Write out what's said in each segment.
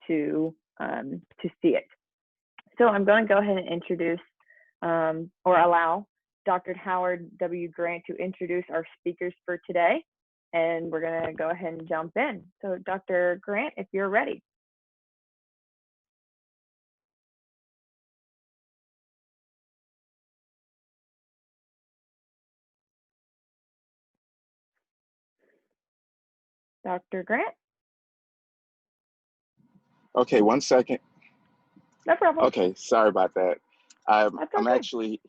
see it. So I'm going to go ahead and introduce or allow Dr. Howard W. Grant to introduce our speakers for today, and we're going to go ahead and jump in. So Dr. Grant, if you're ready. Dr. Grant? Okay, 1 second. No problem. Okay, sorry about that. I'm okay. actually,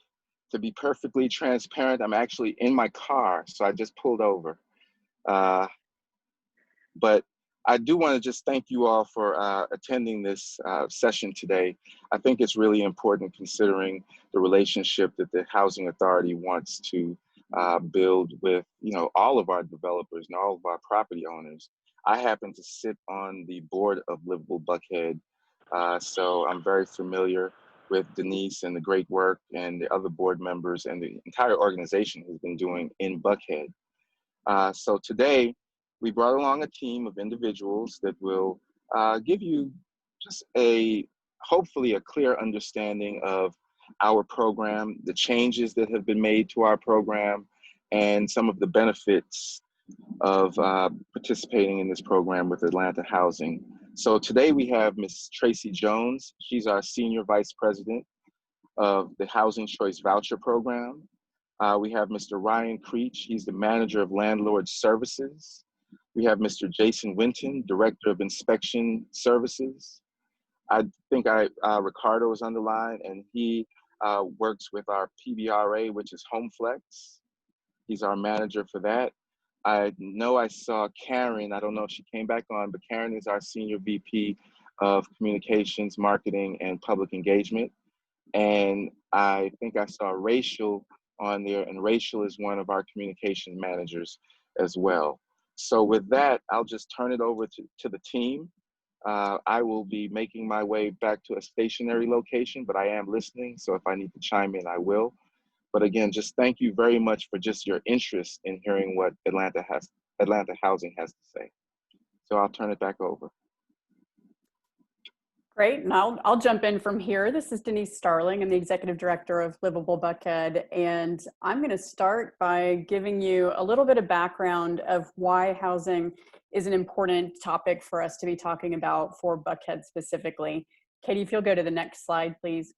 to be perfectly transparent, I'm actually in my car, so I just pulled over. But I do want to just thank you all for attending this session today. I think it's really important considering the relationship that the Housing Authority wants to build with, all of our developers and all of our property owners. I happen to sit on the board of Livable Buckhead, so I'm very familiar with Denise and the great work and the other board members and the entire organization has been doing in Buckhead. So today, we brought along a team of individuals that will give you just hopefully a clear understanding of our program, the changes that have been made to our program, and some of the benefits of participating in this program with Atlanta Housing. So today we have Ms. Tracy Jones. She's our Senior Vice President of the Housing Choice Voucher Program. We have Mr. Ryan Creech. He's the Manager of Landlord Services. We have Mr. Jason Winton, Director of Inspection Services. I think Ricardo is on the line, and he works with our PBRA, which is HomeFlex. He's our manager for that. I know I saw Karen. I don't know if she came back on, but Karen is our Senior VP of Communications, Marketing, and Public Engagement. And I think I saw Rachel on there, and Rachel is one of our communication managers as well. So with that, I'll just turn it over to the team. I will be making my way back to a stationary location, but I am listening. So if I need to chime in, I will. But again, just thank you very much for just your interest in hearing what Atlanta Housing has to say. So I'll turn it back over. Great, and I'll jump in from here. This is Denise Starling. I'm the Executive Director of Livable Buckhead, and I'm going to start by giving you a little bit of background of why housing is an important topic for us to be talking about for Buckhead specifically. Katie, if you'll go to the next slide, please.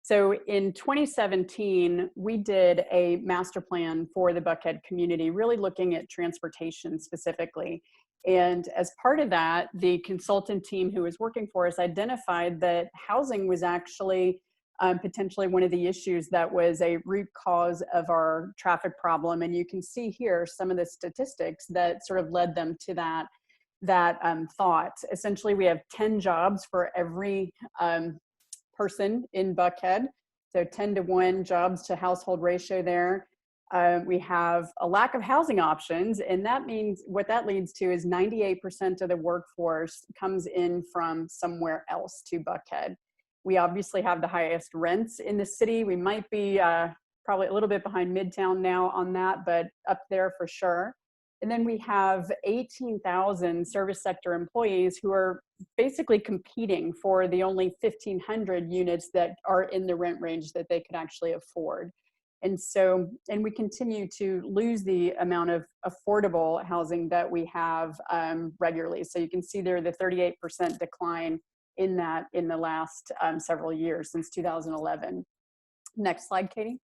So in 2017, we did a master plan for the Buckhead community, really looking at transportation specifically. And as part of that, the consultant team who was working for us identified that housing was actually potentially one of the issues that was a root cause of our traffic problem. And you can see here some of the statistics that sort of led them to that thought. Essentially, we have 10 jobs for every person in Buckhead. So 10-to-1 jobs to household ratio there. We have a lack of housing options, and that means what that leads to is 98% of the workforce comes in from somewhere else to Buckhead. We obviously have the highest rents in the city. We might be probably a little bit behind Midtown now on that, but up there for sure. And then we have 18,000 service sector employees who are basically competing for the only 1,500 units that are in the rent range that they could actually afford. And so, and we continue to lose the amount of affordable housing that we have regularly. So you can see there the 38% decline in that in the last several years since 2011. Next slide, Katie.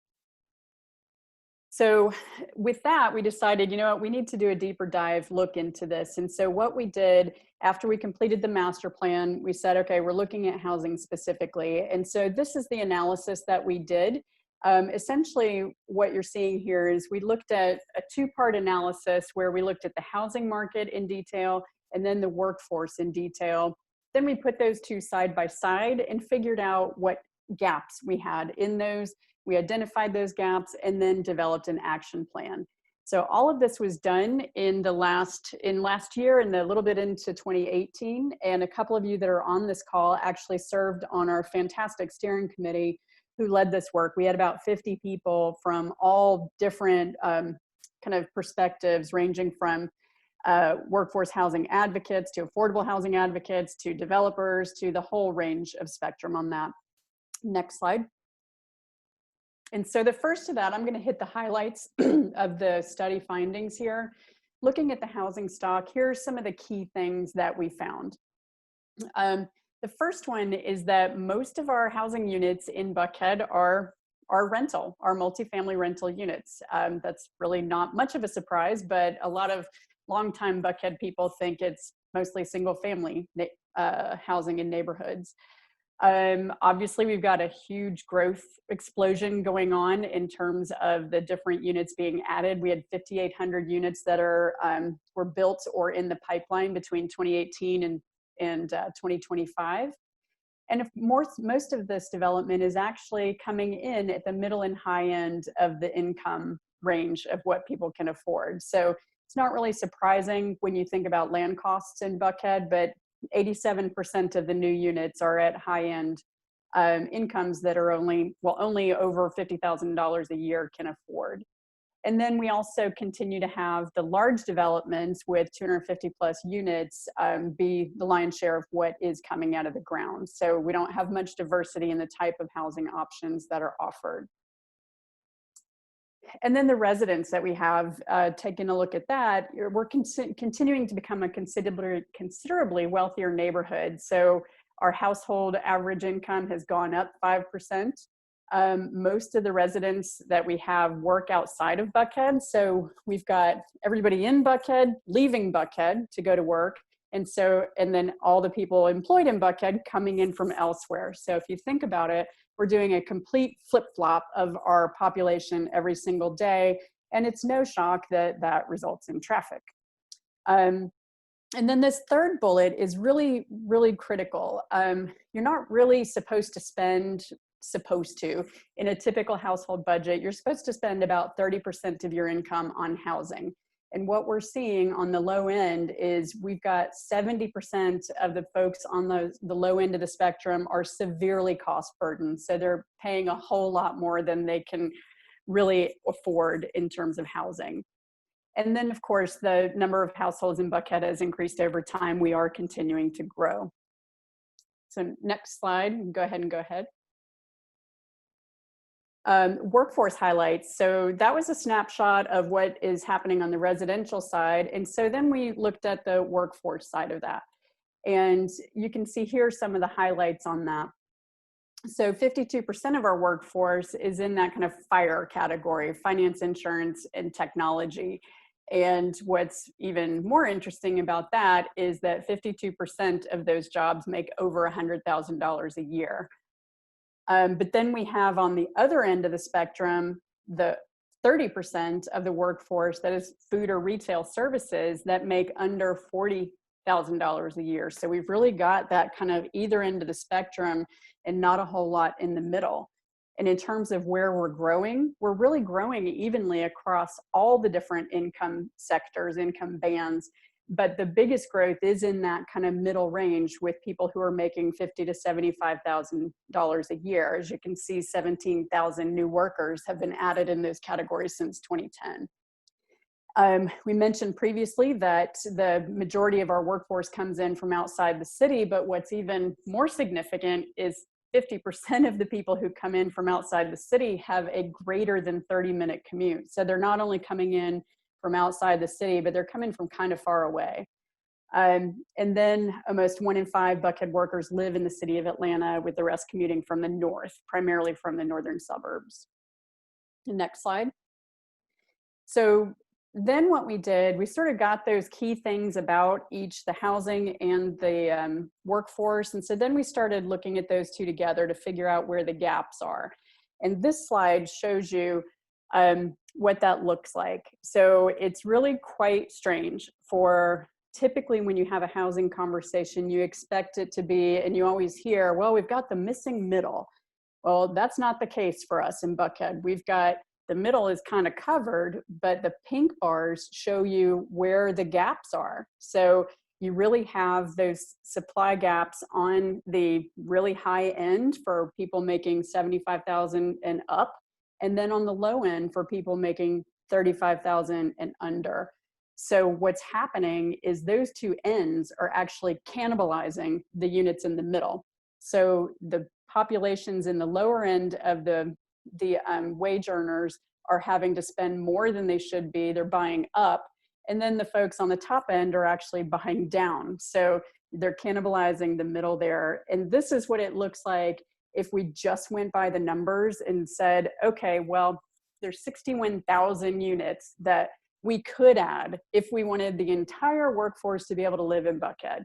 So with that, we decided, you know what, we need to do a deeper dive look into this. And so what we did after we completed the master plan, we said, okay, we're looking at housing specifically. And so this is the analysis that we did. Essentially, what you're seeing here is we looked at a two-part analysis where we looked at the housing market in detail and then the workforce in detail. Then we put those two side by side and figured out what gaps we had in those. We identified those gaps and then developed an action plan. So all of this was done in last year and a little bit into 2018. And a couple of you that are on this call actually served on our fantastic steering committee who led this work. We had about 50 people from all different kind of perspectives, ranging from workforce housing advocates, to affordable housing advocates, to developers, to the whole range of spectrum on that. Next slide. And so the first of that, I'm going to hit the highlights of the study findings here. Looking at the housing stock, here's some of the key things that we found. The first one is that most of our housing units in Buckhead are rental, are multifamily rental units. That's really not much of a surprise, but a lot of longtime Buckhead people think it's mostly single family housing in neighborhoods. Obviously, we've got a huge growth explosion going on in terms of the different units being added. We had 5,800 units that were built or in the pipeline between 2018 and 2025. And most of this development is actually coming in at the middle and high end of the income range of what people can afford. So it's not really surprising when you think about land costs in Buckhead, but 87% of the new units are at high-end incomes that are only over $50,000 a year can afford. And then we also continue to have the large developments with 250 plus units be the lion's share of what is coming out of the ground. So we don't have much diversity in the type of housing options that are offered. And then the residents that we have, taking a look at that, we're continuing to become a considerably wealthier neighborhood. So our household average income has gone up 5%. Most of the residents that we have work outside of Buckhead. So we've got everybody in Buckhead leaving Buckhead to go to work. And then all the people employed in Buckhead coming in from elsewhere. So if you think about it, we're doing a complete flip-flop of our population every single day. And it's no shock that that results in traffic. And then this third bullet is really, really critical. You're not really supposed to, in a typical household budget, you're supposed to spend about 30% of your income on housing. And what we're seeing on the low end is we've got 70% of the folks on the low end of the spectrum are severely cost burdened. So they're paying a whole lot more than they can really afford in terms of housing. And then, of course, the number of households in Buckhead has increased over time. We are continuing to grow. So next slide, go ahead. Workforce highlights. So that was a snapshot of what is happening on the residential side. And so then we looked at the workforce side of that. And you can see here some of the highlights on that. So 52% of our workforce is in that kind of FIRE category, finance, insurance, and technology. And what's even more interesting about that is that 52% of those jobs make over $100,000 a year. But then we have on the other end of the spectrum, the 30% of the workforce that is food or retail services that make under $40,000 a year. So we've really got that kind of either end of the spectrum and not a whole lot in the middle. And in terms of where we're growing, we're really growing evenly across all the different income sectors, income bands. But the biggest growth is in that kind of middle range with people who are making $50,000 to $75,000 a year. As you can see, 17,000 new workers have been added in those categories since 2010. We mentioned previously that the majority of our workforce comes in from outside the city, but what's even more significant is 50% of the people who come in from outside the city have a greater than 30-minute commute. So they're not only coming in from outside the city, but they're coming from kind of far away. And then almost 1 in 5 Buckhead workers live in the city of Atlanta, with the rest commuting from the north, primarily from the northern suburbs. Next slide. So then what we did, we sort of got those key things about each, the housing and the workforce. And so then we started looking at those two together to figure out where the gaps are. And this slide shows you what that looks like. So it's really quite strange. For typically when you have a housing conversation, you expect it to be, and you always hear, well, we've got the missing middle. Well, that's not the case for us in Buckhead. We've got the middle is kind of covered, but the pink bars show you where the gaps are. So you really have those supply gaps on the really high end for people making $75,000 and up, and then on the low end for people making $35,000 and under. So what's happening is those two ends are actually cannibalizing the units in the middle. So the populations in the lower end of the wage earners are having to spend more than they should be. They're buying up. And then the folks on the top end are actually buying down. So they're cannibalizing the middle there. And this is what it looks like if we just went by the numbers and said, okay, well, there's 61,000 units that we could add if we wanted the entire workforce to be able to live in Buckhead.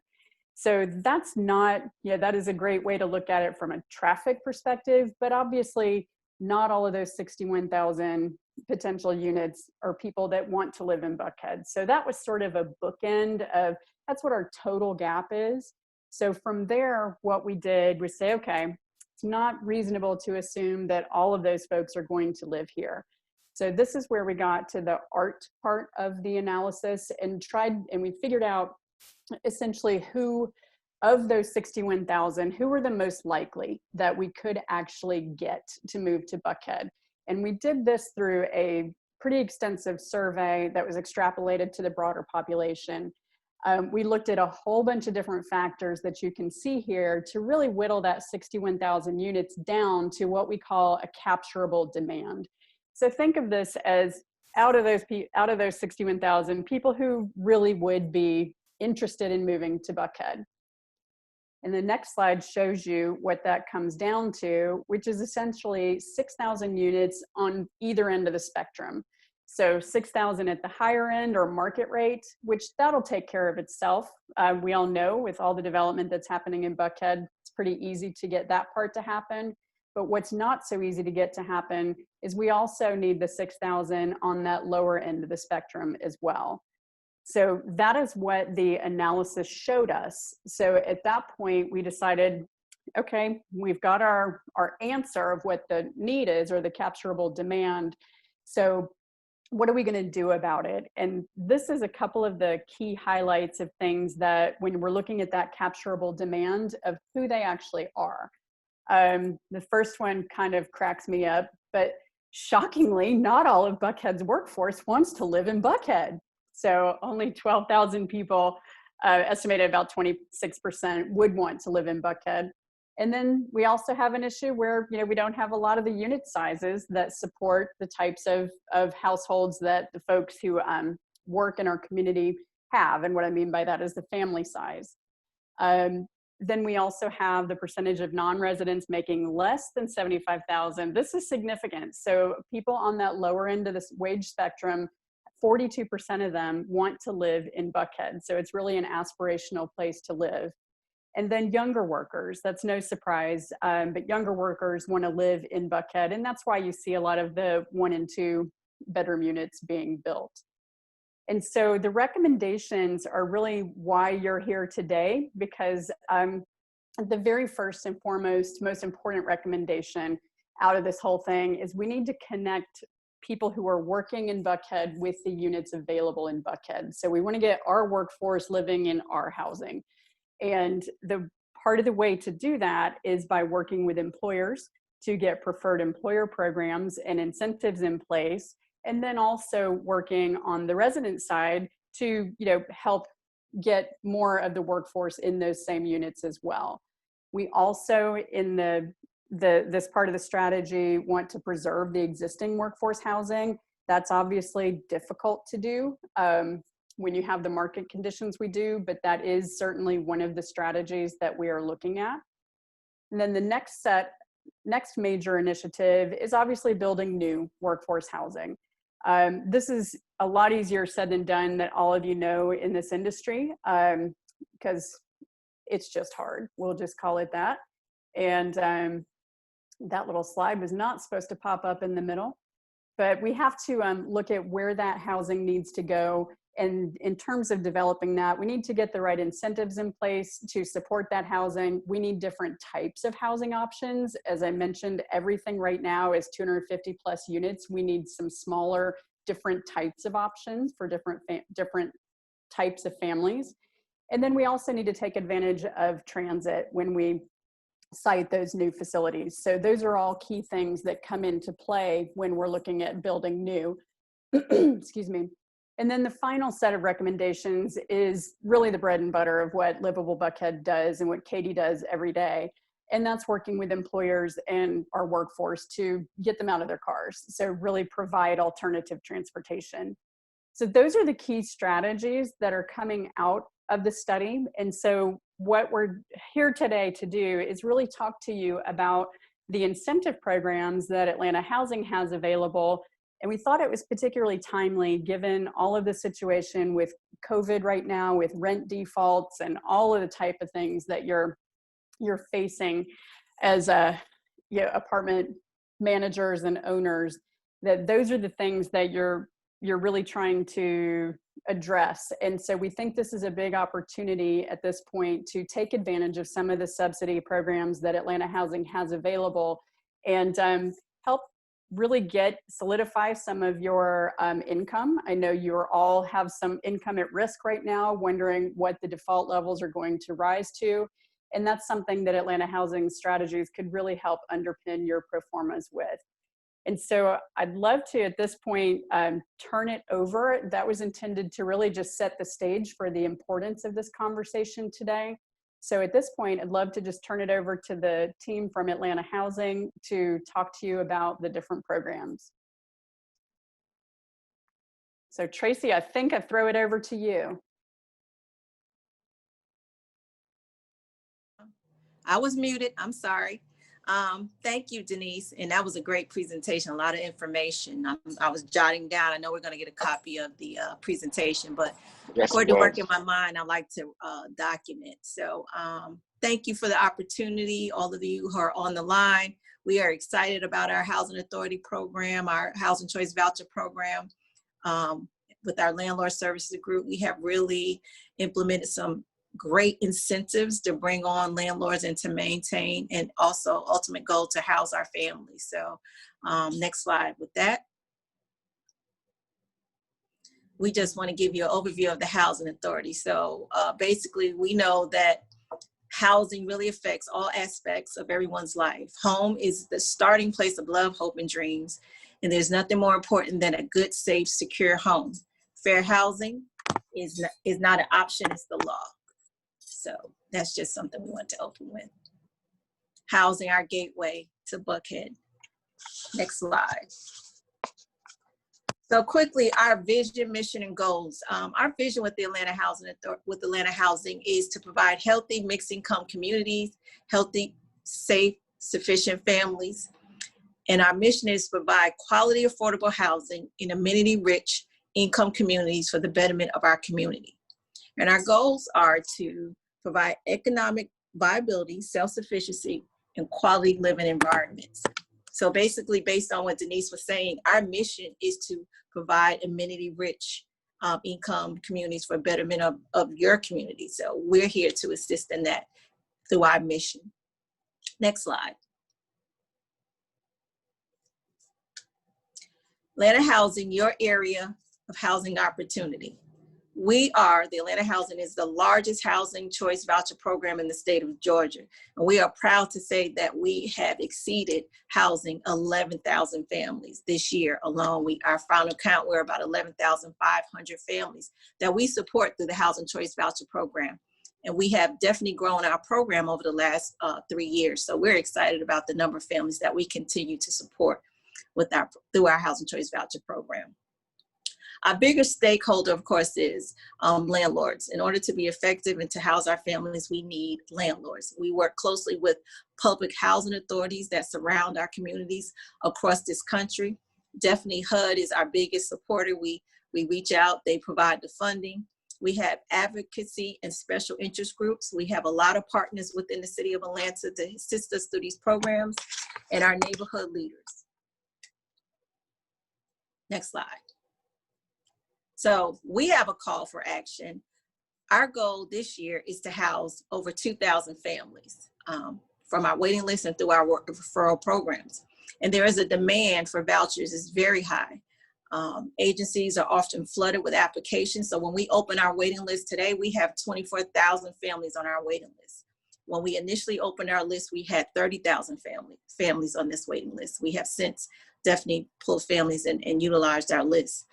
So that's not, that is a great way to look at it from a traffic perspective, but obviously not all of those 61,000 potential units are people that want to live in Buckhead. So that was sort of a bookend of, that's what our total gap is. So from there, what we did was say, okay, it's not reasonable to assume that all of those folks are going to live here. So this is where we got to the art part of the analysis and we figured out essentially who of those 61,000, who were the most likely that we could actually get to move to Buckhead. And we did this through a pretty extensive survey that was extrapolated to the broader population. We looked at a whole bunch of different factors that you can see here to really whittle that 61,000 units down to what we call a capturable demand. So think of this as out of those 61,000 people who really would be interested in moving to Buckhead. And the next slide shows you what that comes down to, which is essentially 6,000 units on either end of the spectrum. So 6,000 at the higher end or market rate, which that'll take care of itself. We all know with all the development that's happening in Buckhead, it's pretty easy to get that part to happen. But what's not so easy to get to happen is we also need the 6,000 on that lower end of the spectrum as well. So that is what the analysis showed us. So at that point, we decided, okay, we've got our answer of what the need is or the capturable demand. So what are we going to do about it? And this is a couple of the key highlights of things that when we're looking at that capturable demand of who they actually are. The first one kind of cracks me up, but shockingly, not all of Buckhead's workforce wants to live in Buckhead. So only 12,000 people, estimated about 26% would want to live in Buckhead. And then we also have an issue where, we don't have a lot of the unit sizes that support the types of households that the folks who work in our community have. And what I mean by that is the family size. Then we also have the percentage of non-residents making less than 75,000. This is significant. So people on that lower end of this wage spectrum, 42% of them want to live in Buckhead. So it's really an aspirational place to live. And then younger workers, that's no surprise, but younger workers want to live in Buckhead. And that's why you see a lot of the 1 and 2 bedroom units being built. And so the recommendations are really why you're here today, because the very first and foremost, most important recommendation out of this whole thing is we need to connect people who are working in Buckhead with the units available in Buckhead. So we want to get our workforce living in our housing. And the part of the way to do that is by working with employers to get preferred employer programs and incentives in place, and then also working on the resident side to help get more of the workforce in those same units as well. We also, in this part of the strategy, want to preserve the existing workforce housing. That's obviously difficult to do when you have the market conditions we do, but that is certainly one of the strategies that we are looking at. And then the next major initiative is obviously building new workforce housing. This is a lot easier said than done, that all of you know in this industry, because it's just hard. We'll just call it that. And that little slide was not supposed to pop up in the middle, but we have to look at where that housing needs to go. And in terms of developing that, we need to get the right incentives in place to support that housing. We need different types of housing options. As I mentioned, everything right now is 250 plus units. We need some smaller, different types of options for different types of families. And then we also need to take advantage of transit when we site those new facilities. So those are all key things that come into play when we're looking at building new. Excuse me. And then the final set of recommendations is really the bread and butter of what Livable Buckhead does and what Katie does every day. And that's working with employers and our workforce to get them out of their cars. So really provide alternative transportation. So those are the key strategies that are coming out of the study. And so what we're here today to do is really talk to you about the incentive programs that Atlanta Housing has available. And we thought it was particularly timely given all of the situation with COVID right now, with rent defaults and all of the type of things that you're facing as apartment managers and owners, that those are the things that you're really trying to address. And so we think this is a big opportunity at this point to take advantage of some of the subsidy programs that Atlanta Housing has available and help really solidify some of your income. I know you all have some income at risk right now, wondering what the default levels are going to rise to. And that's something that Atlanta Housing Strategies could really help underpin your pro formas with. And so I'd love to, at this point, turn it over. That was intended to really just set the stage for the importance of this conversation today. So at this point, I'd love to just turn it over to the team from Atlanta Housing to talk to you about the different programs. So Tracy, I think I throw it over to you. I was muted, I'm sorry. Thank you, Denise. And that was a great presentation, a lot of information. I was jotting down. I know we're going to get a copy of the presentation, but according to work in my mind, I like to document. So thank you for the opportunity, all of you who are on the line. We are excited about our Housing Authority program, our Housing Choice Voucher program. With our Landlord Services group, we have really implemented some great incentives to bring on landlords and to maintain, and also ultimate goal to house our families. So next slide with that. We just want to give you an overview of the Housing Authority. So basically we know that housing really affects all aspects of everyone's life. Home is the starting place of love, hope, and dreams. And there's nothing more important than a good, safe, secure home. Fair housing is not an option, it's the law. So that's just something we want to open with. Housing, our gateway to Buckhead. Next slide. So quickly, our vision, mission, and goals. Our vision with the Atlanta Housing is to provide healthy, mixed-income communities, healthy, safe, sufficient families. And our mission is to provide quality, affordable housing in amenity-rich income communities for the betterment of our community. And our goals are to provide economic viability, self-sufficiency, and quality living environments. So basically, based on what Denise was saying, our mission is to provide amenity-rich income communities for betterment of your community. So we're here to assist in that through our mission. Next slide. Atlanta Housing, your area of housing opportunity. The Atlanta Housing is the largest housing choice voucher program in the state of Georgia. And we are proud to say that we have exceeded housing 11,000 families this year alone. Our final count, we're about 11,500 families that we support through the Housing Choice Voucher Program. And we have definitely grown our program over the last 3 years. So we're excited about the number of families that we continue to support through our Housing Choice Voucher Program. Our biggest stakeholder, of course, is landlords. In order to be effective and to house our families, we need landlords. We work closely with public housing authorities that surround our communities across this country. Definitely HUD is our biggest supporter. We reach out, they provide the funding. We have advocacy and special interest groups. We have a lot of partners within the city of Atlanta to assist us through these programs, and our neighborhood leaders. Next slide. So we have a call for action. Our goal this year is to house over 2,000 families from our waiting list and through our work referral programs. And there is a demand for vouchers is very high. Agencies are often flooded with applications. So when we open our waiting list today, we have 24,000 families on our waiting list. When we initially opened our list, we had 30,000 families on this waiting list. We have since definitely pulled families and utilized our list.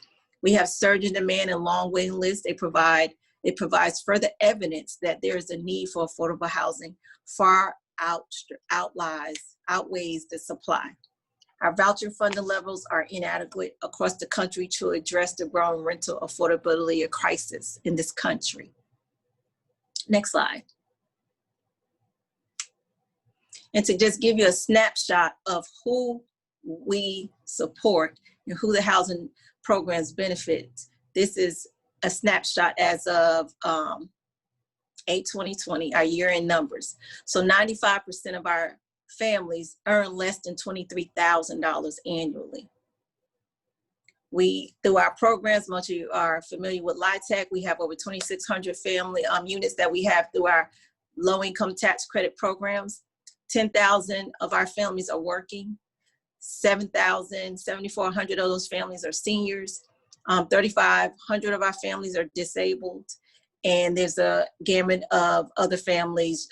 We have surge in demand and long waiting lists. It provides further evidence that there is a need for affordable housing far outweighs the supply. Our voucher funding levels are inadequate across the country to address the growing rental affordability crisis in this country. Next slide. And to just give you a snapshot of who we support and who the housing programs benefit, this is a snapshot as of 8/2020, our year-end numbers. So 95% of our families earn less than $23,000 annually. Through our programs, most of you are familiar with LIHTC, we have over 2,600 family units that we have through our low-income tax credit programs. 10,000 of our families are working. 7,400 of those families are seniors. 3,500 of our families are disabled. And there's a gamut of other families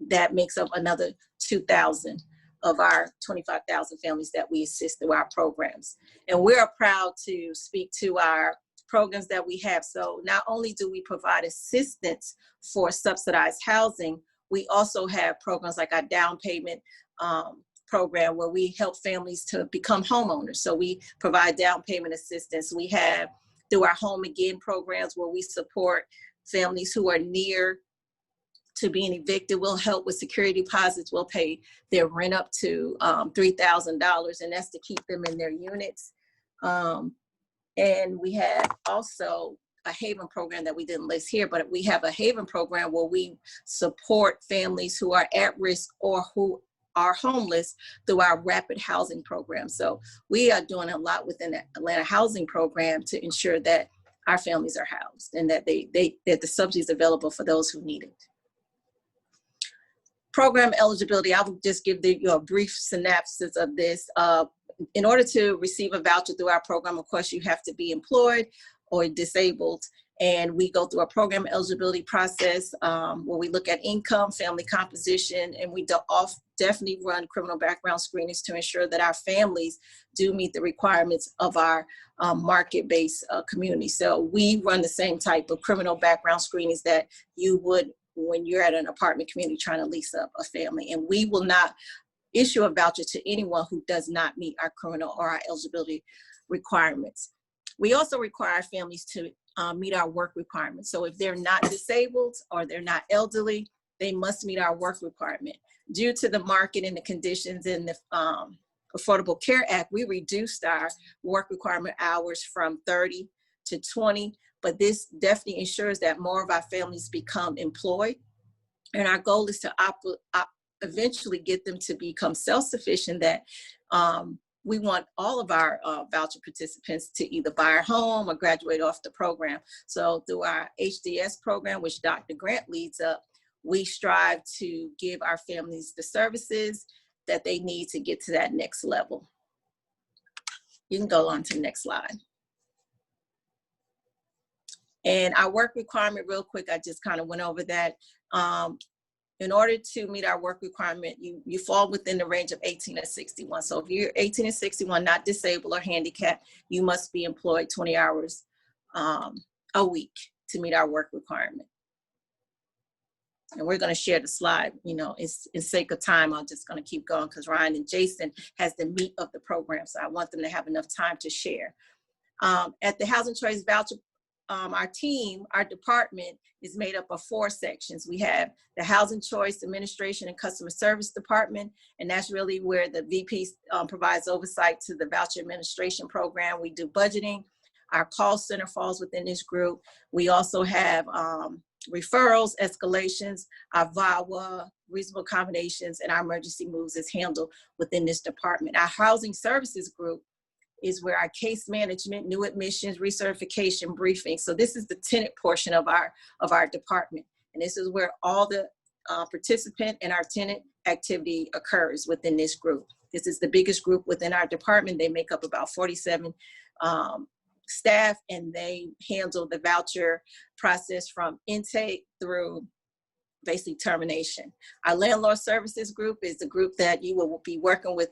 that makes up another 2,000 of our 25,000 families that we assist through our programs. And we're proud to speak to our programs that we have. So not only do we provide assistance for subsidized housing, we also have programs like our down payment program where we help families to become homeowners. So we provide down payment assistance. We have through our Home Again programs where we support families who are near to being evicted. We'll help with security deposits. We'll pay their rent up to $3,000, and that's to keep them in their units. And we have also a Haven program that we didn't list here, but we have a Haven program where we support families who are at risk or who are homeless through our rapid housing program. So we are doing a lot within the Atlanta housing program to ensure that our families are housed and that that the subsidy is available for those who need it. Program eligibility, I will just give you a brief synopsis of this. In order to receive a voucher through our program, of course, you have to be employed or disabled. And we go through a program eligibility process where we look at income, family composition, and we definitely run criminal background screenings to ensure that our families do meet the requirements of our market-based community. So we run the same type of criminal background screenings that you would when you're at an apartment community trying to lease up a family. And we will not issue a voucher to anyone who does not meet our criminal or our eligibility requirements. We also require families to meet our work requirements. So if they're not disabled or they're not elderly, they must meet our work requirement. Due to the market and the conditions in the Affordable Care Act, we reduced our work requirement hours from 30 to 20, but this definitely ensures that more of our families become employed. And our goal is to eventually get them to become self-sufficient, that we want all of our voucher participants to either buy a home or graduate off the program. So through our HDS program, which Dr. Grant leads up, we strive to give our families the services that they need to get to that next level. You can go on to the next slide. And our work requirement, real quick, I just kind of went over that. In order to meet our work requirement, you fall within the range of 18 to 61. So if you're 18 to 61, not disabled or handicapped, you must be employed 20 hours a week to meet our work requirement. And we're going to share the slide. You know, in sake of time, I'm just going to keep going because Ryan and Jason has the meat of the program. So I want them to have enough time to share. At the Housing Choice Voucher, our department is made up of 4 sections. We have the Housing Choice Administration and Customer Service Department, and that's really where the VP provides oversight to the voucher administration program. We do budgeting. Our call center falls within this group. We also have referrals, escalations, our VAWA, reasonable accommodations, and our emergency moves is handled within this department. Our Housing Services group is where our case management, new admissions, recertification, briefing. So this is the tenant portion of our department. And this is where all the participant and our tenant activity occurs within this group. This is the biggest group within our department. They make up about 47 staff, and they handle the voucher process from intake through basically termination. Our Landlord Services group is the group that you will be working with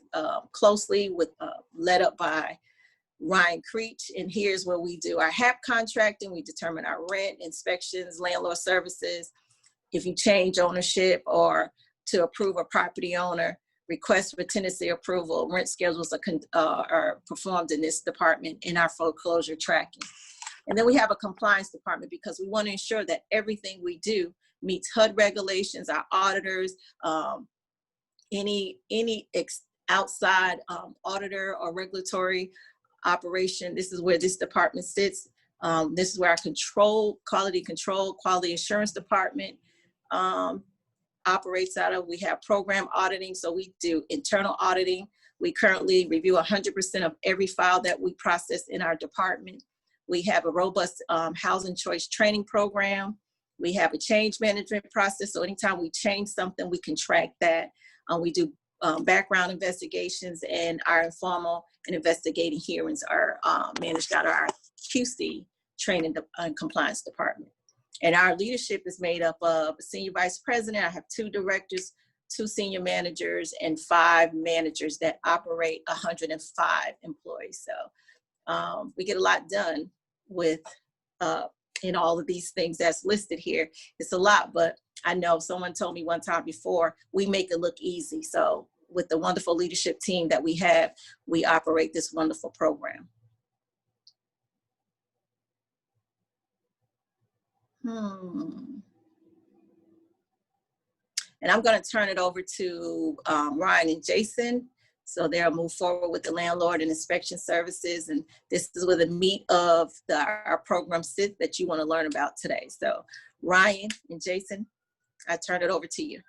closely with, led up by Ryan Creech, and here's where we do our HAP contracting. We determine our rent, inspections, landlord services. If you change ownership or to approve a property owner, requests for tenancy approval, rent schedules are performed in this department in our foreclosure tracking. And then we have a compliance department because we want to ensure that everything we do meets HUD regulations, our auditors, any outside auditor or regulatory operation. This is where this department sits. This is where our quality assurance department operates out of. We have program auditing, so we do internal auditing. We currently review 100% of every file that we process in our department. We have a robust housing choice training program. We have a change management process, so anytime we change something, we can track that. We do background investigations, and our informal and investigating hearings are managed out of our QC training and compliance department. And our leadership is made up of a senior vice president. I have 2 directors, 2 senior managers, and 5 managers that operate 105 employees. So we get a lot done with in all of these things that's listed here. It's a lot, but I know someone told me one time before, we make it look easy. So with the wonderful leadership team that we have, we operate this wonderful program. And I'm going to turn it over to Ryan and Jason. So they'll move forward with the landlord and inspection services. And this is where the meat of our program sits that you want to learn about today. So Ryan and Jason, I turn it over to you.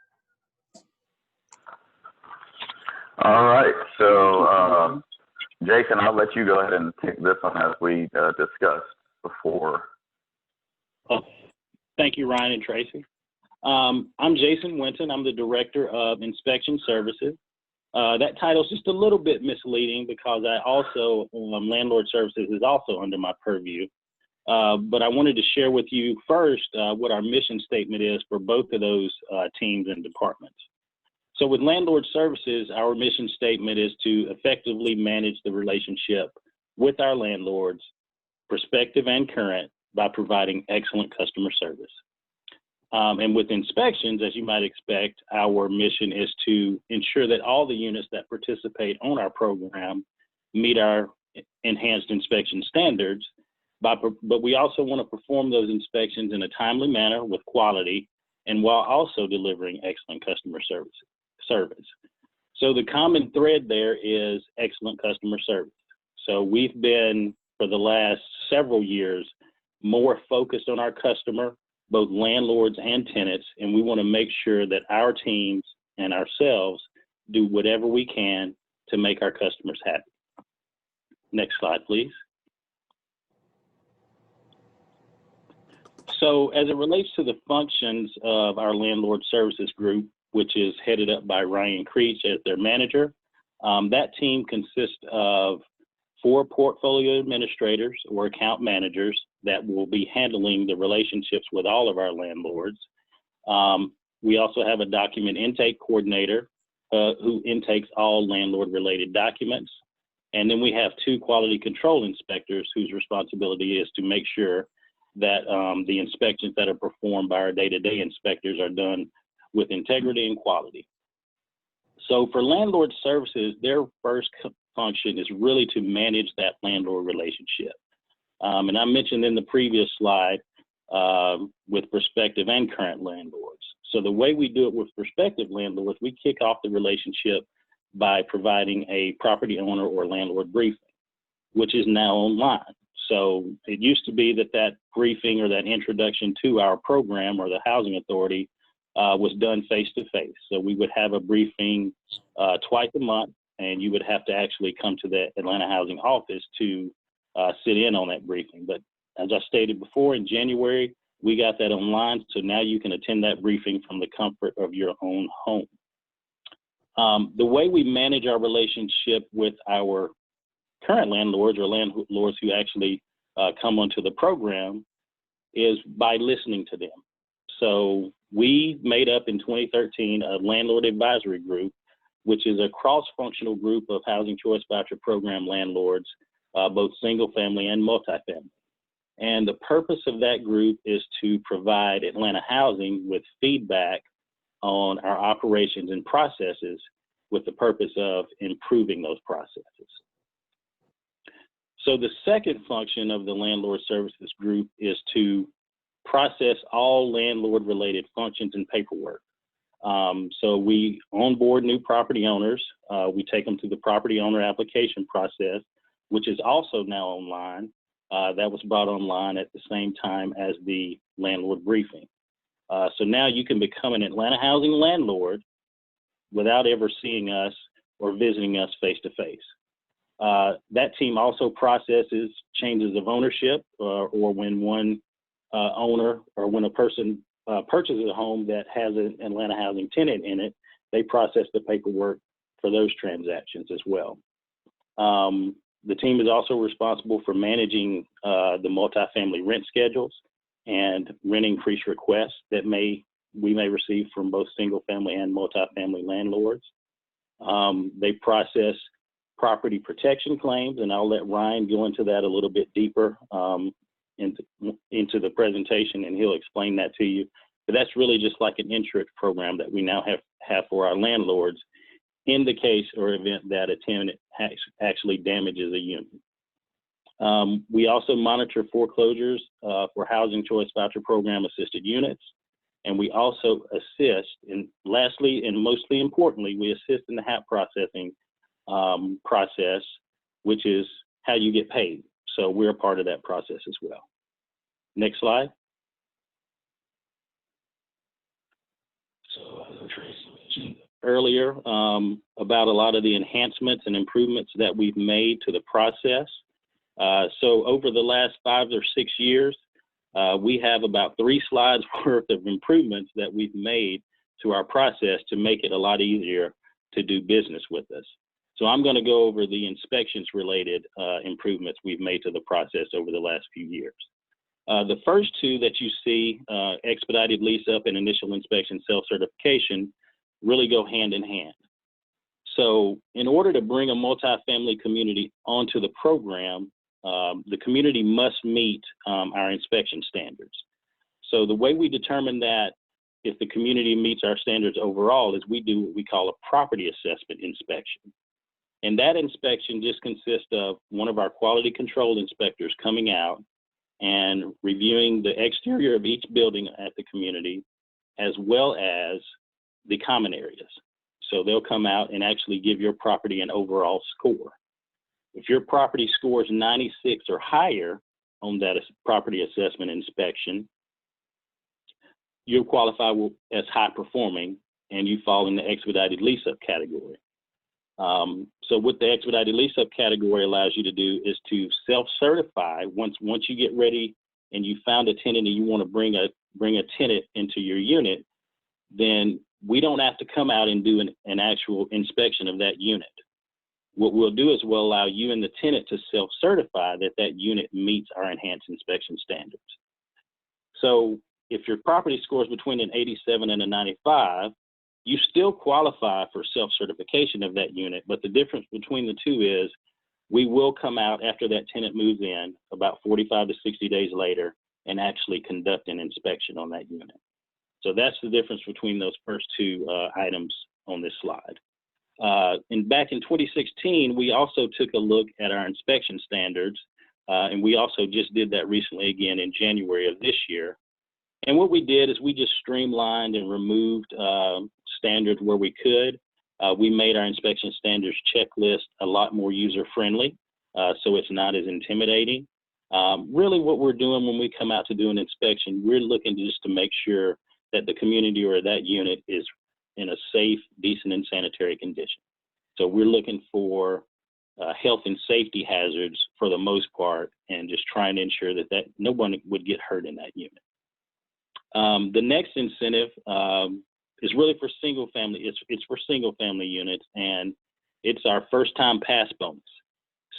All right. So Jason, I'll let you go ahead and take this one as we discussed before. Thank you, Ryan and Tracy. I'm Jason Winton. I'm the Director of Inspection Services. That title is just a little bit misleading because I also, Landlord Services is also under my purview. But I wanted to share with you first what our mission statement is for both of those teams and departments. So with Landlord Services, our mission statement is to effectively manage the relationship with our landlords, prospective and current, by providing excellent customer service. And with inspections, as you might expect, our mission is to ensure that all the units that participate on our program meet our enhanced inspection standards, but we also want to perform those inspections in a timely manner with quality and while also delivering excellent customer service. So the common thread there is excellent customer service. So we've been, for the last several years, more focused on our customer, both landlords and tenants, and we want to make sure that our teams and ourselves do whatever we can to make our customers happy. Next slide, please. So as it relates to the functions of our Landlord Services group, which is headed up by Ryan Creech as their manager, that team consists of 4 portfolio administrators or account managers that will be handling the relationships with all of our landlords. We also have a document intake coordinator who intakes all landlord-related documents. And then we have 2 quality control inspectors whose responsibility is to make sure that the inspections that are performed by our day-to-day inspectors are done with integrity and quality. So for Landlord Services, their first function is really to manage that landlord relationship. And I mentioned in the previous slide with prospective and current landlords. So the way we do it with prospective landlords, we kick off the relationship by providing a property owner or landlord briefing, which is now online. So it used to be that briefing or that introduction to our program or the housing authority was done face-to-face. So we would have a briefing twice a month, and you would have to actually come to the Atlanta Housing office to sit in on that briefing. But as I stated before, in January, we got that online, so now you can attend that briefing from the comfort of your own home. The way we manage our relationship with our current landlords or landlords who actually come onto the program is by listening to them. So we made up in 2013 a landlord advisory group, which is a cross-functional group of Housing Choice Voucher Program landlords both single family and multifamily. And the purpose of that group is to provide Atlanta Housing with feedback on our operations and processes with the purpose of improving those processes. So the second function of the Landlord Services group is to process all landlord-related functions and paperwork. So we onboard new property owners. We take them through the property owner application process, which is also now online. That was brought online at the same time as the landlord briefing. So now you can become an Atlanta Housing landlord without ever seeing us or visiting us face-to-face. That team also processes changes of ownership or when one owner or when a person purchases a home that has an Atlanta Housing tenant in it, they process the paperwork for those transactions as well. The team is also responsible for managing the multifamily rent schedules and rent increase requests that we may receive from both single family and multifamily landlords. They process property protection claims, and I'll let Ryan go into that a little bit deeper into the presentation, and he'll explain that to you. But that's really just like an insurance program that we now have for our landlords in the case or event that a tenant actually damages a unit. We also monitor foreclosures for Housing Choice Voucher Program assisted units. And we also assist, and lastly and mostly importantly, we assist in the HAP processing process, which is how you get paid. So we're a part of that process as well. Next slide. So as Tracy mentioned earlier about a lot of the enhancements and improvements that we've made to the process. So over the last 5 or 6 years, we have about 3 slides worth of improvements that we've made to our process to make it a lot easier to do business with us. So I'm going to go over the inspections related improvements we've made to the process over the last few years. The first 2 that you see, expedited lease up and initial inspection self-certification, really go hand in hand. So in order to bring a multifamily community onto the program, the community must meet our inspection standards. So the way we determine that if the community meets our standards overall is we do what we call a property assessment inspection. And that inspection just consists of one of our quality control inspectors coming out and reviewing the exterior of each building at the community, as well as the common areas. So they'll come out and actually give your property an overall score. If your property scores 96 or higher on that property assessment inspection, you'll qualify as high performing and you fall in the expedited lease up category. So what the expedited lease up category allows you to do is to self-certify once you get ready and you found a tenant and you want to bring a tenant into your unit, then we don't have to come out and do an actual inspection of that unit. What we'll do is we'll allow you and the tenant to self-certify that that unit meets our enhanced inspection standards. So if your property scores between an 87 and a 95, you still qualify for self-certification of that unit, but the difference between the 2 is we will come out after that tenant moves in about 45 to 60 days later and actually conduct an inspection on that unit. So that's the difference between those first 2 items on this slide. And back in 2016, we also took a look at our inspection standards, and we also just did that recently again in January of this year. And what we did is we just streamlined and removed standards where we could. We made our inspection standards checklist a lot more user-friendly, so it's not as intimidating. Really what we're doing when we come out to do an inspection, we're looking just to make sure that the community or that unit is in a safe, decent, and sanitary condition. So we're looking for health and safety hazards for the most part, and just trying to ensure that no one would get hurt in that unit. The next incentive is really for single family. It's for single family units, and it's our first time pass bonus.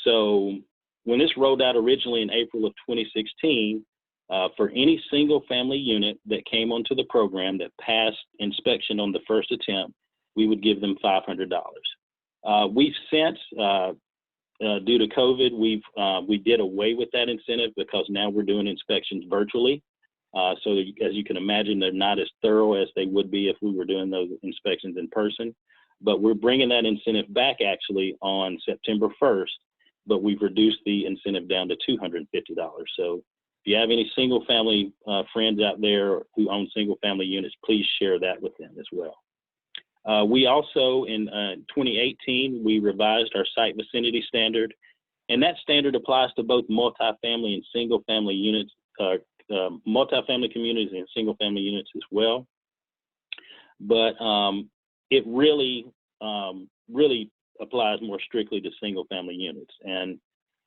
So when this rolled out originally in April of 2016, for any single family unit that came onto the program that passed inspection on the first attempt, we would give them $500. We've since due to COVID, we did away with that incentive because now we're doing inspections virtually. So as you can imagine, they're not as thorough as they would be if we were doing those inspections in person. But we're bringing that incentive back actually on September 1st, but we've reduced the incentive down to $250. So if you have any single family friends out there who own single family units, please share that with them as well. We also, in 2018, we revised our site vicinity standard, and that standard applies to both multifamily and single family units, multifamily communities and single family units as well. But it really applies more strictly to single family units. And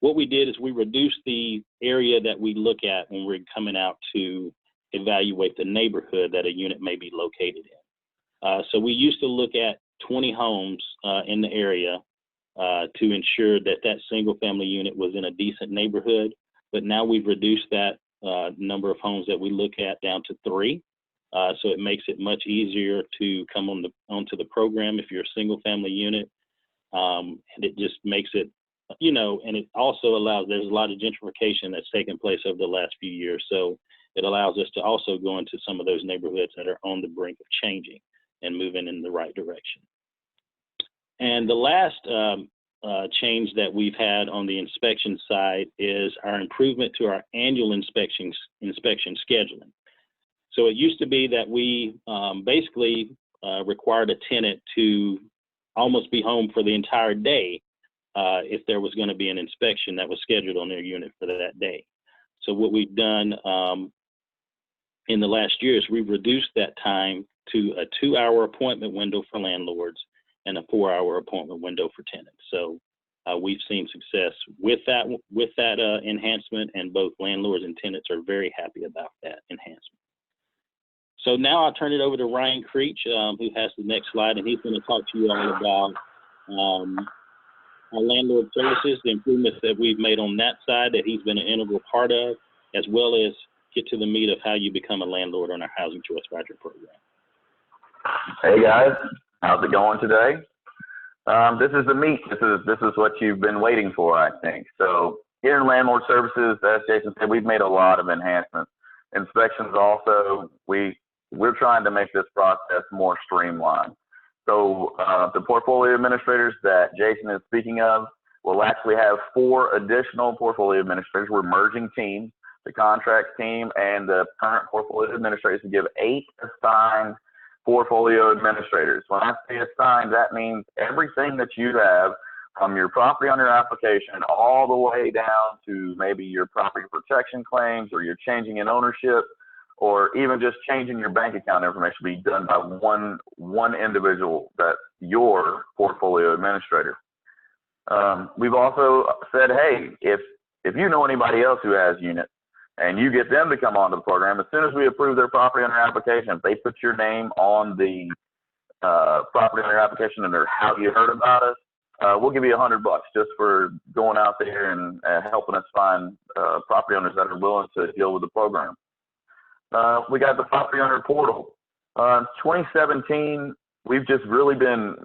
what we did is we reduced the area that we look at when we're coming out to evaluate the neighborhood that a unit may be located in. So we used to look at 20 homes in the area to ensure that that single family unit was in a decent neighborhood, but now we've reduced that number of homes that we look at down to 3. So it makes it much easier to come onto the program if you're a single family unit. And it just makes it, and it also allows, there's a lot of gentrification that's taken place over the last few years. So it allows us to also go into some of those neighborhoods that are on the brink of changing and moving in the right direction. And the last change that we've had on the inspection side is our improvement to our annual inspection scheduling. So it used to be that we basically required a tenant to almost be home for the entire day if there was going to be an inspection that was scheduled on their unit for that day. So what we've done in the last year is we've reduced that time to a 2-hour appointment window for landlords and a 4-hour appointment window for tenants. So we've seen success with that enhancement, and both landlords and tenants are very happy about that enhancement. So now I'll turn it over to Ryan Creech, who has the next slide, and he's going to talk to you all about our landlord services, the improvements that we've made on that side that he's been an integral part of, as well as get to the meat of how you become a landlord on our Housing Choice Voucher program. Hey guys, how's it going today? This is the meat. This is what you've been waiting for, I think. So here in Landlord Services, as Jason said, we've made a lot of enhancements. Inspections also, we're trying to make this process more streamlined. So the portfolio administrators that Jason is speaking of will actually have 4 additional portfolio administrators. We're merging teams, the contract team and the current portfolio administrators, to give 8 assigned portfolio administrators. When I say assigned, that means everything that you have from your property owner application all the way down to maybe your property protection claims, or you're changing in ownership, or even just changing your bank account information, be done by one individual, that's your portfolio administrator. We've also said, hey, if you know anybody else who has units and you get them to come onto the program, as soon as we approve their property owner application, if they put your name on the property owner application and how you heard about us, we'll give you $100 just for going out there and helping us find property owners that are willing to deal with the program. We got the property owner portal. 2017, we've just really been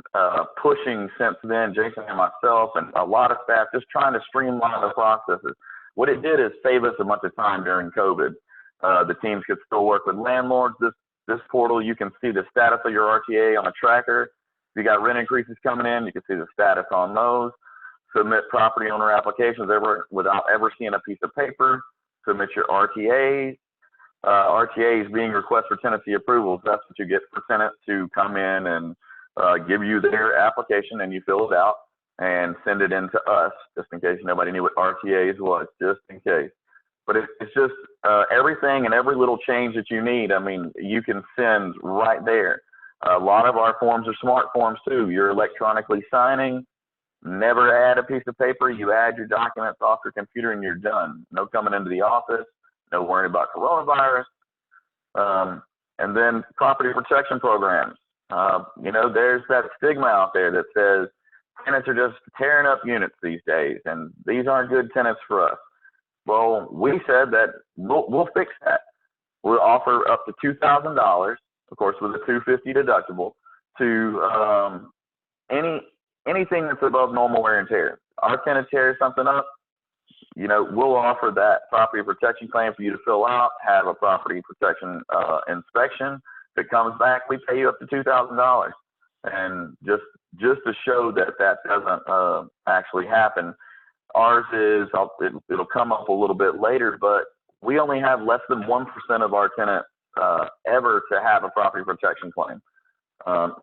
pushing since then, Jason and myself and a lot of staff, just trying to streamline the processes. What it did is save us a bunch of time during COVID. The teams could still work with landlords. This portal, you can see the status of your RTA on a tracker. If you got rent increases coming in, you can see the status on those. Submit property owner applications without ever seeing a piece of paper. Submit your RTAs. RTAs being request for tenancy approvals. That's what you get for tenants to come in and give you their application, and you fill it out and send it in to us, just in case nobody knew what RTAs was, just in case. But it's just everything and every little change that you need, I mean, you can send right there. A lot of our forms are smart forms too. You're electronically signing, never add a piece of paper. You add your documents off your computer and you're done. No coming into the office, no worrying about coronavirus. And then property protection programs. There's that stigma out there that says tenants are just tearing up units these days, and these aren't good tenants for us. Well, we said that we'll fix that. We'll offer up to $2,000, of course, with a $250 deductible, to anything that's above normal wear and tear. our tenant tears something up, you know, we'll offer that property protection claim for you to fill out, have a property protection inspection. If it comes back, we pay you up to $2,000. And just to show that that doesn't actually happen, ours is, it'll come up a little bit later, but we only have less than 1% of our tenants ever to have a property protection claim.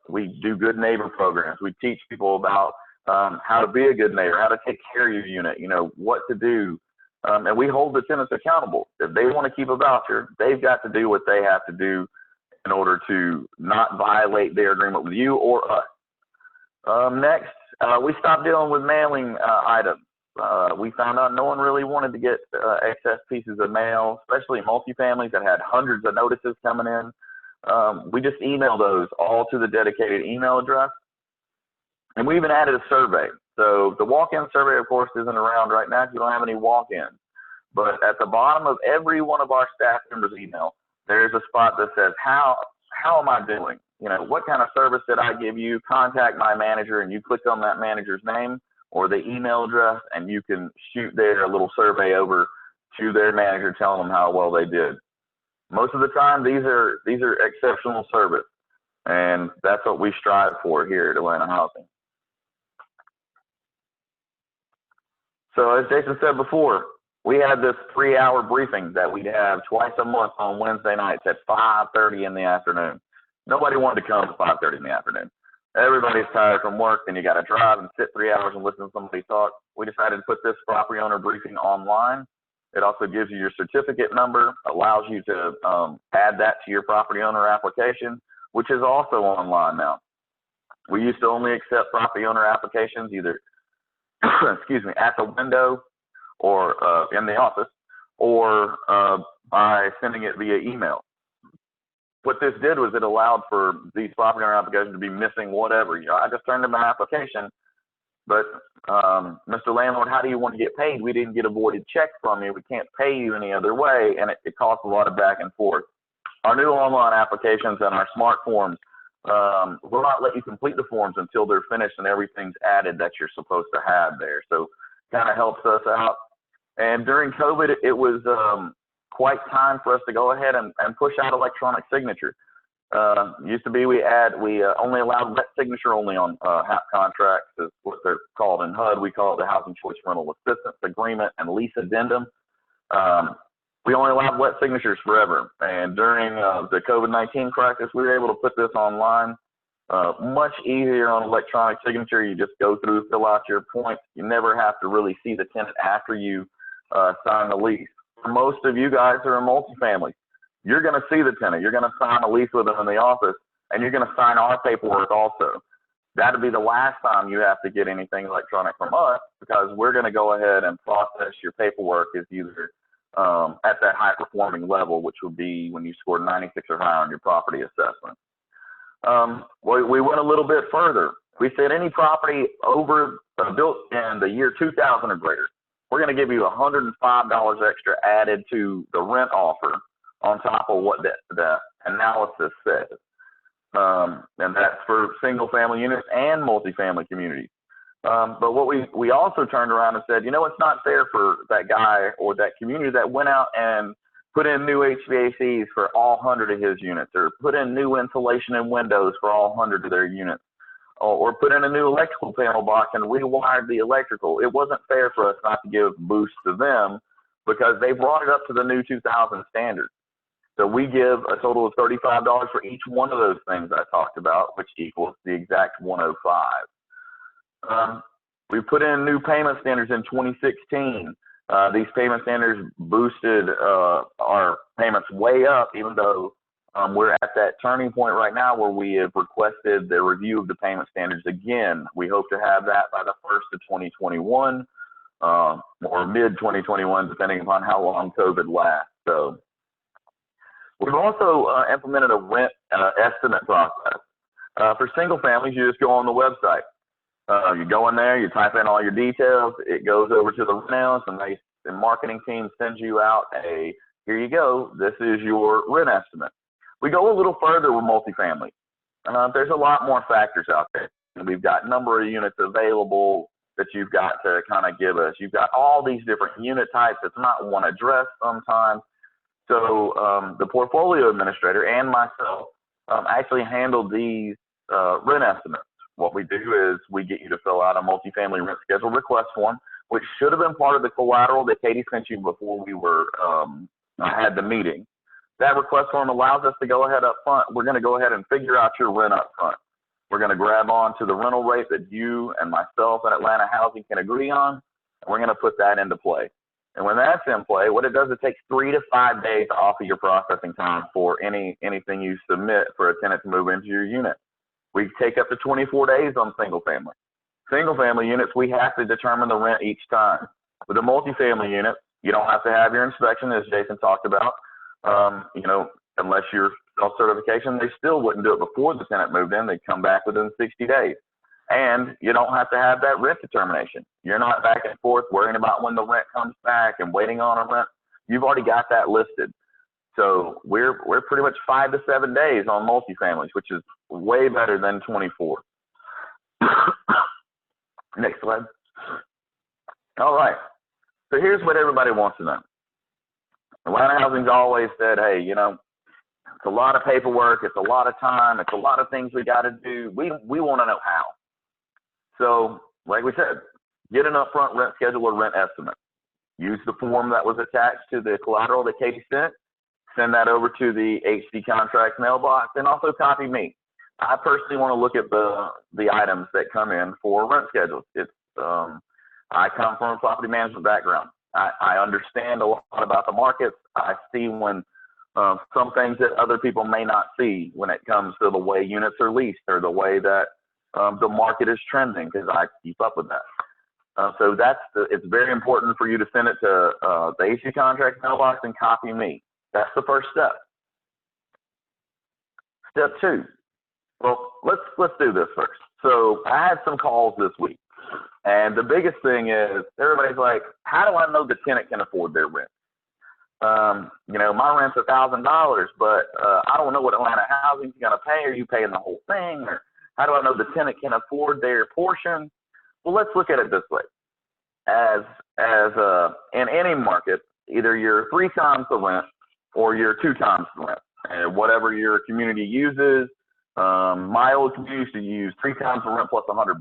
We do good neighbor programs. We teach people about how to be a good neighbor, how to take care of your unit, you know, what to do. And we hold the tenants accountable. If they want to keep a voucher, they've got to do what they have to do in order to not violate their agreement with you or us. Next, we stopped dealing with mailing items. We found out no one really wanted to get excess pieces of mail, especially multifamilies that had hundreds of notices coming in. We just email those all to the dedicated email address. And we even added a survey. So the walk-in survey, of course, isn't around right now if you don't have any walk-ins. But at the bottom of every one of our staff members' email, there's a spot that says, how am I doing? You know, what kind of service did I give you? Contact my manager, and you click on that manager's name or the email address, and you can shoot their little survey over to their manager telling them how well they did. Most of the time, these are exceptional service, and that's what we strive for here at Atlanta Housing. So as Jason said before, we had this 3-hour briefing that we'd have twice a month on Wednesday nights at 5:30 in the afternoon. Nobody wanted to come at 5:30 in the afternoon. Everybody's tired from work, and you got to drive and sit 3 hours and listen to somebody talk. We decided to put this property owner briefing online. It also gives you your certificate number, allows you to add that to your property owner application, which is also online now. We used to only accept property owner applications either excuse me, at the window or in the office, or by sending it via email. What this did was it allowed for these property owner applications to be missing whatever. You know, I just turned in my application, but Mr. Landlord, how do you want to get paid? We didn't get a voided check from you. We can't pay you any other way, and it costs a lot of back and forth. Our new online applications and our smart forms will not let you complete the forms until they're finished and everything's added that you're supposed to have there. So kind of helps us out. And during COVID, it was quite time for us to go ahead and push out electronic signature. Used to be we only allowed wet signature only on HAP contracts, is what they're called in HUD. We call it the Housing Choice Rental Assistance Agreement and Lease Addendum. We only allowed wet signatures forever. And during the COVID-19 crisis, we were able to put this online. Much easier on electronic signature. You just go through, fill out your points. You never have to really see the tenant after you sign the lease. For most of you guys who are multifamily, you're going to see the tenant. You're going to sign a lease with them in the office, and you're going to sign our paperwork also. That'll be the last time you have to get anything electronic from us, because we're going to go ahead and process your paperwork as either at that high performing level, which would be when you scored 96 or higher on your property assessment. We went a little bit further. We said any property over built in the year 2000 or greater, we're going to give you $105 extra added to the rent offer on top of what the analysis says. And that's for single family units and multifamily communities. But what we also turned around and said, you know, it's not fair for that guy or that community that went out and put in new HVACs for all 100 of his units, or put in new insulation and windows for all 100 of their units, or put in a new electrical panel box and rewired the electrical. It wasn't fair for us not to give boosts to them because they brought it up to the new 2000 standard. So we give a total of $35 for each one of those things I talked about, which equals the exact 105. We put in new payment standards in 2016. These payment standards boosted our payments way up, even though we're at that turning point right now where we have requested the review of the payment standards again. We hope to have that by the 1st of 2021 or mid-2021, depending upon how long COVID lasts. So we've also implemented a rent estimate process. For single families, you just go on the website. You go in there, you type in all your details, it goes over to the rent analyst, and the marketing team sends you out here you go, this is your rent estimate. We go a little further with multifamily. There's a lot more factors out there. We've got number of units available, that you've got to kind of give us. You've got all these different unit types. It's not one address sometimes. So the portfolio administrator and myself actually handle these rent estimates. What we do is we get you to fill out a multifamily rent schedule request form, which should have been part of the collateral that Katie sent you before we were had the meeting. That request form allows us to go ahead up front. We're going to go ahead and figure out your rent up front. We're going to grab on to the rental rate that you and myself and Atlanta Housing can agree on, and we're going to put that into play. And when that's in play, what it does, it takes 3 to 5 days off of your processing time for anything you submit for a tenant to move into your unit. We take up to 24 days on single family. Single family units, we have to determine the rent each time. With a multifamily unit, you don't have to have your inspection, as Jason talked about. Unless you're self-certification, they still wouldn't do it before the tenant moved in. They'd come back within 60 days. And you don't have to have that rent determination. You're not back and forth worrying about when the rent comes back and waiting on a rent. You've already got that listed. So we're pretty much 5 to 7 days on multifamilies, which is way better than 24. Next slide. All right. So here's what everybody wants to know. Atlanta Housing's always said, hey, it's a lot of paperwork, it's a lot of time, it's a lot of things we got to do. We want to know how. So, like we said, get an upfront rent schedule or rent estimate. Use the form that was attached to the collateral that Katie sent. Send that over to the HD Contracts mailbox, and also copy me. I personally want to look at the items that come in for rent schedules. I come from a property management background. I understand a lot about the markets. I see when some things that other people may not see when it comes to the way units are leased or the way that the market is trending, because I keep up with that. So it's very important for you to send it to the HD Contract mailbox and copy me. That's the first step. Step 2. Well, let's do this first. So I had some calls this week, and the biggest thing is everybody's like, how do I know the tenant can afford their rent? My rent's $1,000, but I don't know what Atlanta Housing's going to pay. Are you paying the whole thing? Or how do I know the tenant can afford their portion? Well, let's look at it this way. As in any market, either you're 3 times the rent or you're 2 times the rent. And whatever your community uses, my old community used to use 3 times the rent plus $100.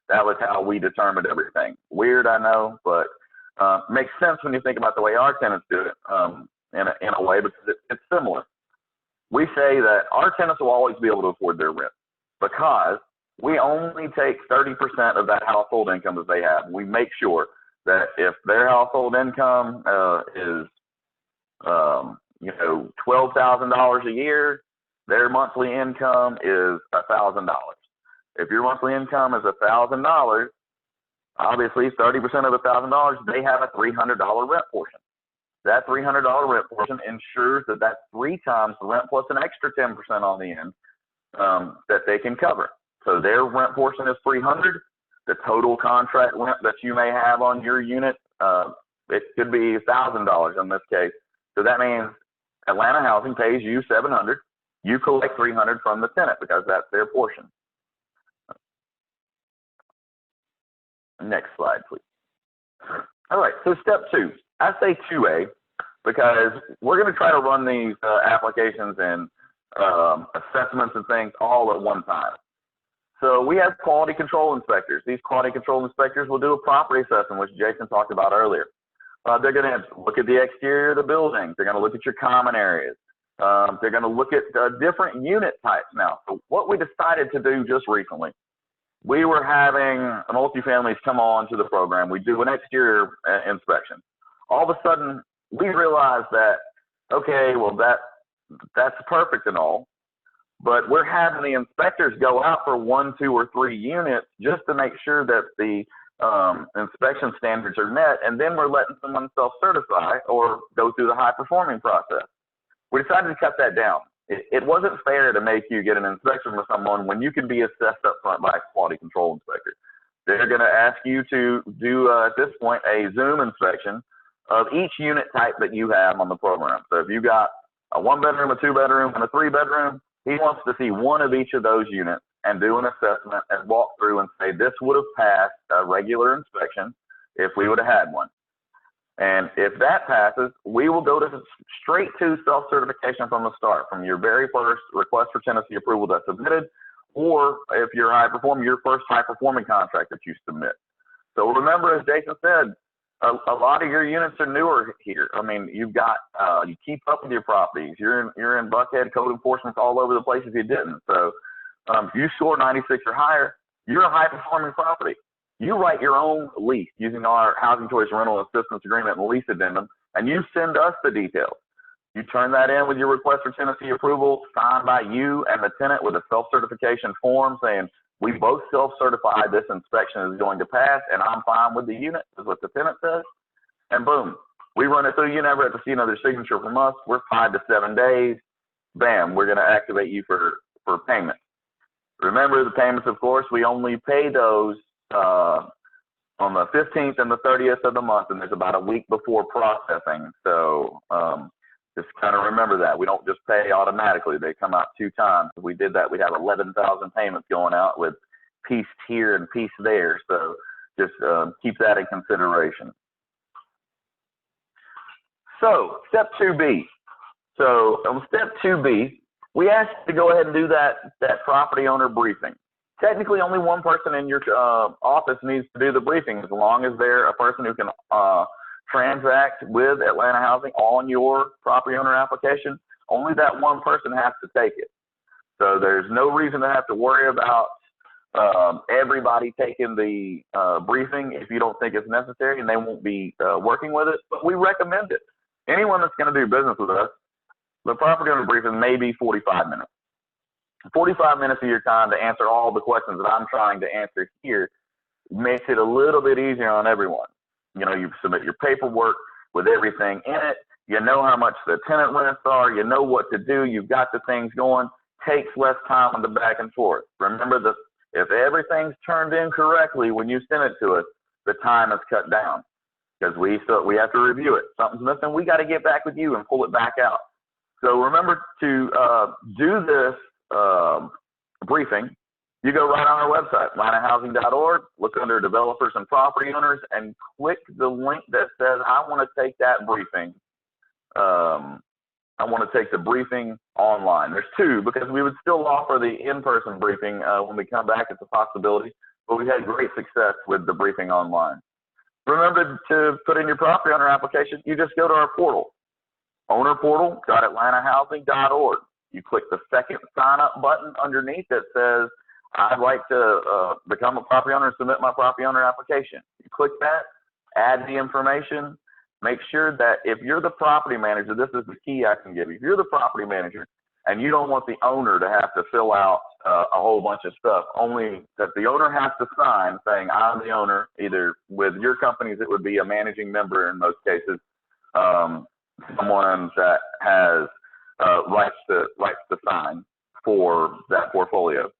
That was how we determined everything. Weird, I know, but makes sense when you think about the way our tenants do it in a way, because it's similar. We say that our tenants will always be able to afford their rent because we only take 30% of that household income that they have. We make sure that if their household income is $12,000 a year, their monthly income is $1,000. If your monthly income is $1,000, obviously 30% of $1,000, they have a $300 rent portion. That $300 rent portion ensures that that's 3 times the rent plus an extra 10% on the end that they can cover. So their rent portion is $300. The total contract rent that you may have on your unit, it could be $1,000 in this case. So that means Atlanta Housing pays you $700. You collect $300 from the tenant because that's their portion. Next slide, please. All right, so step 2. I say 2A because we're going to try to run these applications and assessments and things all at one time. So we have quality control inspectors. These quality control inspectors will do a property assessment, which Jason talked about earlier. They're going to look at the exterior of the building. They're going to look at your common areas. They're going to look at different unit types now. So what we decided to do just recently, we were having multifamilies come on to the program. We do an exterior inspection. All of a sudden, we realized that, okay, well, that's perfect and all, but we're having the inspectors go out for 1, 2, or 3 units just to make sure that the inspection standards are met, and then we're letting someone self-certify or go through the high-performing process. We decided to cut that down. It wasn't fair to make you get an inspection with someone when you can be assessed up front by a quality control inspector. They're going to ask you to do, at this point, a Zoom inspection of each unit type that you have on the program. So if you got a 1-bedroom, a 2-bedroom, and a 3-bedroom, he wants to see one of each of those units and do an assessment and walk through and say, this would have passed a regular inspection if we would have had one. And if that passes, we will go straight to self-certification from the start, from your very first request for tenancy approval that's submitted, or if you're high performing, your first high performing contract that you submit. So remember, as Jason said, a lot of your units are newer here. I mean, you've got, you keep up with your properties. You're in Buckhead, code enforcement's all over the place if you didn't. So if you score 96 or higher, you're a high performing property. You write your own lease using our Housing Choice Rental Assistance Agreement and Lease Addendum, and you send us the details. You turn that in with your request for tenancy approval, signed by you and the tenant with a self-certification form saying, we both self-certify this inspection is going to pass, and I'm fine with the unit, is what the tenant says. And boom, we run it through. You never have to see another signature from us. We're 5 to 7 days. Bam, we're going to activate you for payment. Remember the payments, of course, we only pay those on the 15th and the 30th of the month, and there's about a week before processing. So just kind of remember that. We don't just pay automatically. They come out 2 times. If we did that, we'd have 11,000 payments going out with piece here and piece there. So just keep that in consideration. So step 2B. So on step 2B, we asked you to go ahead and do that property owner briefing. Technically, only one person in your office needs to do the briefing, as long as they're a person who can transact with Atlanta Housing on your property owner application. Only that one person has to take it. So there's no reason to have to worry about everybody taking the briefing if you don't think it's necessary, and they won't be working with it. But we recommend it. Anyone that's going to do business with us, the property owner briefing may be 45 minutes. 45 minutes of your time to answer all the questions that I'm trying to answer here makes it a little bit easier on everyone. You know, you submit your paperwork with everything in it. You know how much the tenant rents are. You know what to do. You've got the things going. Takes less time on the back and forth. Remember that if everything's turned in correctly when you send it to us, the time is cut down because we have to review it. Something's missing. We got to get back with you and pull it back out. So remember to do this briefing. You go right on our website, atlantahousing.org, look under developers and property owners, and click the link that says, I want to take that briefing. I want to take the briefing online. There's 2, because we would still offer the in-person briefing when we come back. It's a possibility, but we've had great success with the briefing online. Remember to put in your property owner application. You just go to our portal, ownerportal.atlantahousing.org. You click the second sign-up button underneath that says, I'd like to become a property owner and submit my property owner application. You click that, add the information, make sure that if you're the property manager, this is the key I can give you. If you're the property manager and you don't want the owner to have to fill out a whole bunch of stuff, only that the owner has to sign saying, I'm the owner, either with your companies, it would be a managing member in most cases, someone that has rights to sign for that portfolio.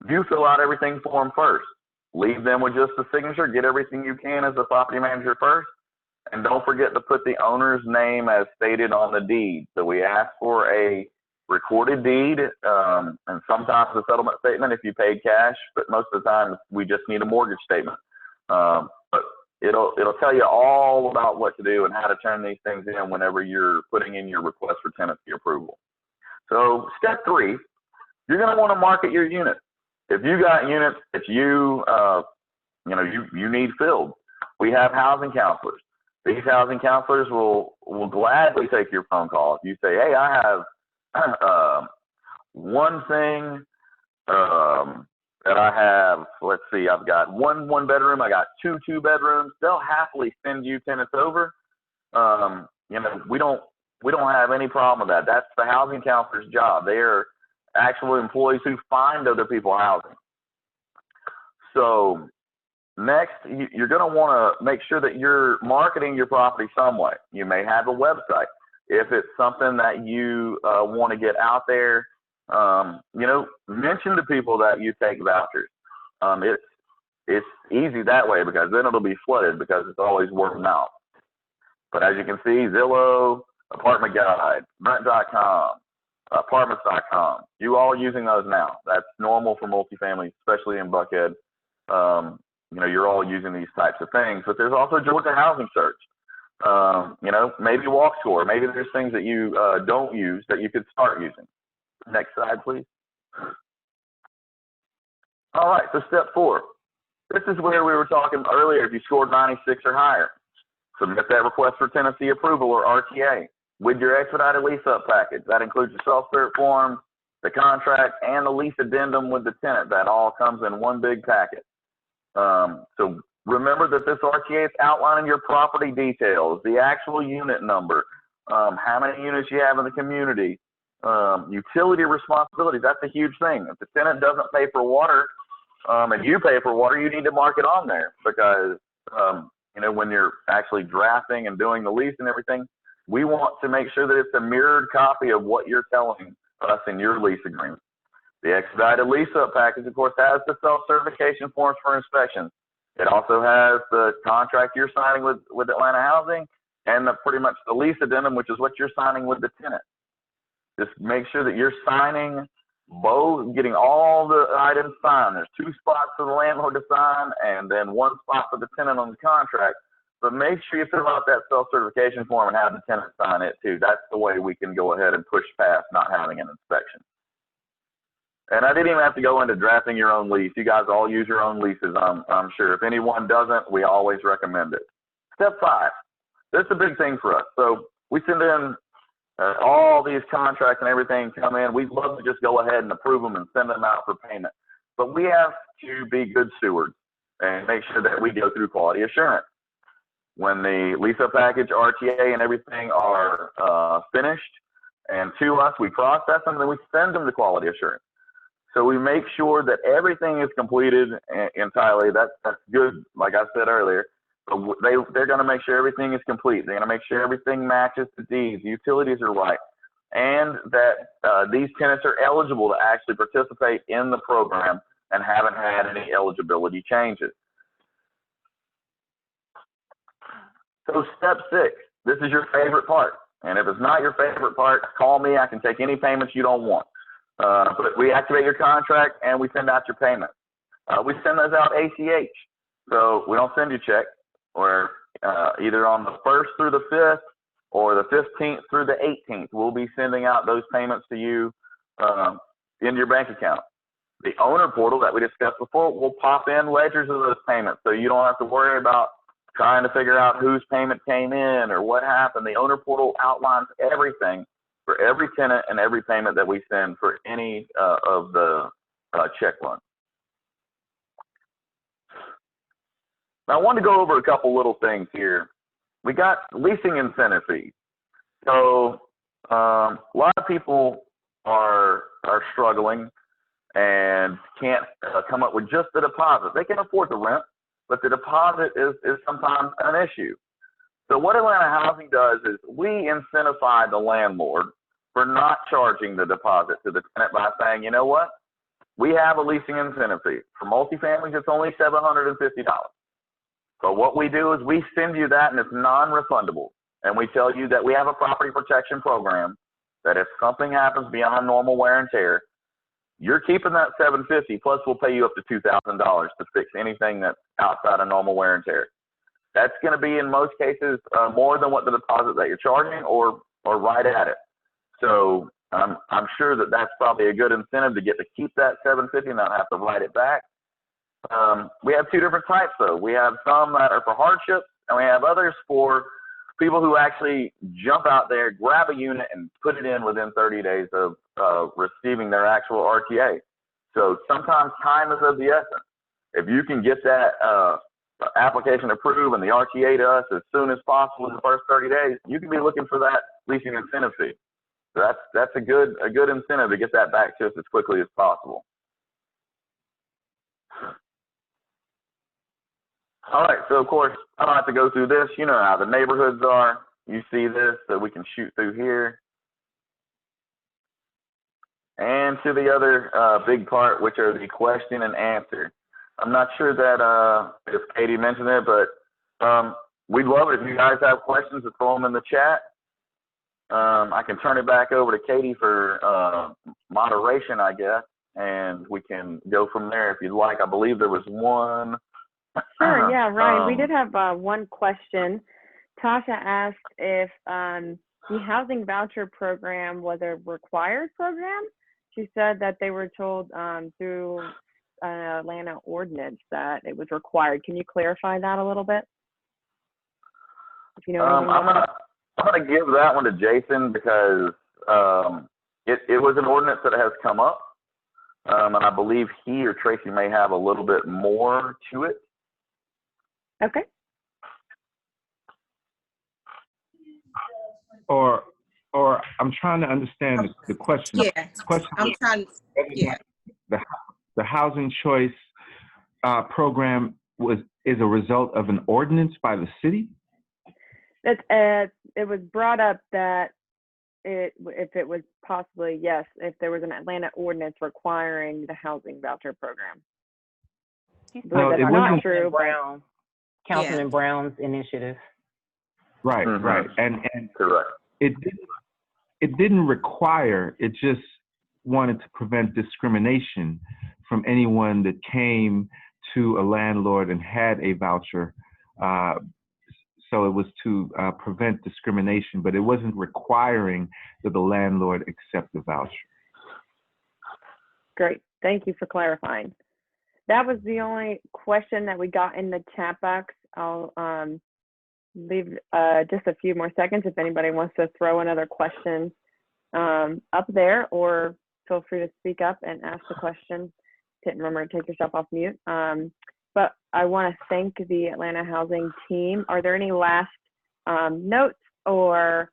You fill out everything for them first. Leave them with just the signature. Get everything you can as a property manager first. And don't forget to put the owner's name as stated on the deed. So we ask for a recorded deed and sometimes a settlement statement if you paid cash, but most of the time we just need a mortgage statement. But it'll tell you all about what to do and how to turn these things in whenever you're putting in your request for tenancy approval. So step 3, you're going to want to market your unit. If you got units that you need filled, we have housing counselors. These housing counselors will gladly take your phone call. If you say, hey, I have one thing that I have, let's see, I've got one bedroom, I got two bedrooms, they'll happily send you tenants over. We don't have any problem with that. That's the housing counselor's job. They are actual employees who find other people housing. So next, you're going to want to make sure that you're marketing your property some way. You may have a website. If it's something that you want to get out there, mention to people that you take vouchers. It's easy that way because then it'll be flooded because it's always word of mouth. But as you can see, Zillow, Apartment Guide, Rent.com, apartments.com. You all are using those now. That's normal for multifamily, especially in Buckhead. You know, you're all using these types of things, but there's also Georgia Housing Search. You know, maybe Walk Score. Maybe there's things that you don't use that you could start using. Next slide, please. All right, so step 4. This is where we were talking earlier. If you scored 96 or higher, submit that request for tenancy approval, or RTA, with your expedited lease up package. That includes the self-cert form, the contract, and the lease addendum with the tenant. That all comes in one big packet. So remember that this RTA is outlining your property details, the actual unit number, how many units you have in the community, utility responsibilities. That's a huge thing. If the tenant doesn't pay for water, and you pay for water, you need to mark it on there, because you know, when you're actually drafting and doing the lease and everything, we want to make sure that it's a mirrored copy of what you're telling us in your lease agreement. The expedited lease up package, of course, has the self-certification forms for inspection. It also has the contract you're signing with Atlanta Housing, and pretty much the lease addendum, which is what you're signing with the tenant. Just make sure that you're signing both, getting all the items signed. There's 2 spots for the landlord to sign, and then 1 spot for the tenant on the contract. But make sure you fill out that self-certification form and have the tenant sign it too. That's the way we can go ahead and push past not having an inspection. And I didn't even have to go into drafting your own lease. You guys all use your own leases, I'm sure. If anyone doesn't, we always recommend it. Step 5. This is a big thing for us. So we send in all these contracts and everything come in. We'd love to just go ahead and approve them and send them out for payment. But we have to be good stewards and make sure that we go through quality assurance. When the lease up package, RTA, and everything are finished and to us, we process them, and then we send them to quality assurance. So we make sure that everything is completed entirely. That's good, like I said earlier. But they're going to make sure everything is complete. They're going to make sure everything matches the deeds, the utilities are right, and that these tenants are eligible to actually participate in the program and haven't had any eligibility changes. So step 6, this is your favorite part. And if it's not your favorite part, call me. I can take any payments you don't want. But we activate your contract and we send out your payment. We send those out ACH. So we don't send you check. Or either on the 1st through the 5th or the 15th through the 18th, we'll be sending out those payments to you in your bank account. The owner portal that we discussed before will pop in ledgers of those payments, so you don't have to worry about trying to figure out whose payment came in or what happened. The owner portal outlines everything for every tenant and every payment that we send for any of the check runs. Now, I want to go over a couple little things here. We got leasing incentive fees. So a lot of people are struggling and can't come up with just the deposit. They can afford the rent, but the deposit is sometimes an issue. So what Atlanta Housing does is we incentivize the landlord for not charging the deposit to the tenant by saying, you know what, we have a leasing incentive fee. For multifamilies, it's only $750. But what we do is we send you that, and it's non-refundable. And we tell you that we have a property protection program that if something happens beyond normal wear and tear, you're keeping that $750, plus we'll pay you up to $2,000 to fix anything that's outside of normal wear and tear. That's going to be, in most cases, more than what the deposit that you're charging, or right at it. So I'm sure that that's probably a good incentive to get to keep that $750 and not have to write it back. We have 2 different types, though. We have some that are for hardship, and we have others for people who actually jump out there, grab a unit, and put it in within 30 days of receiving their actual RTA. So sometimes time is of the essence. If you can get that application approved and the RTA to us as soon as possible in the first 30 days, you can be looking for that leasing incentive fee. So that's a good incentive to get that back to us as quickly as possible. All right, so of course, I don't have to go through this. You know how the neighborhoods are. You see this, so we can shoot through here. And to the other big part, which are the question and answer. I'm not sure that if Katie mentioned it, but we'd love it if you guys have questions to throw them in the chat. I can turn it back over to Katie for moderation, I guess, and we can go from there if you'd like. I believe there was one. Sure, yeah, Ryan, we did have one question. Tasha asked if the housing voucher program was a required program. She said that they were told through Atlanta ordinance that it was required. Can you clarify that a little bit? If you know anything about that. I'm gonna give that one to Jason because it was an ordinance that has come up, and I believe he or Tracy may have a little bit more to it. Okay. Or I'm trying to understand the question. Yeah, The question I'm is trying, yeah. the housing choice program is a result of an ordinance by the city? It was brought up that if it was possibly, yes, if there was an Atlanta ordinance requiring the housing voucher program. No, that's it not wasn't. true. Councilman Brown's initiative. Right, Mhm. right, and Correct. it didn't require. It just wanted to prevent discrimination from anyone that came to a landlord and had a voucher. So it was to prevent discrimination, but it wasn't requiring that the landlord accept the voucher. Great, thank you for clarifying. That was the only question that we got in the chat box. I'll leave just a few more seconds if anybody wants to throw another question up there, or feel free to speak up and ask the question. Didn't remember to take yourself off mute. But I want to thank the Atlanta Housing team. Are there any last notes or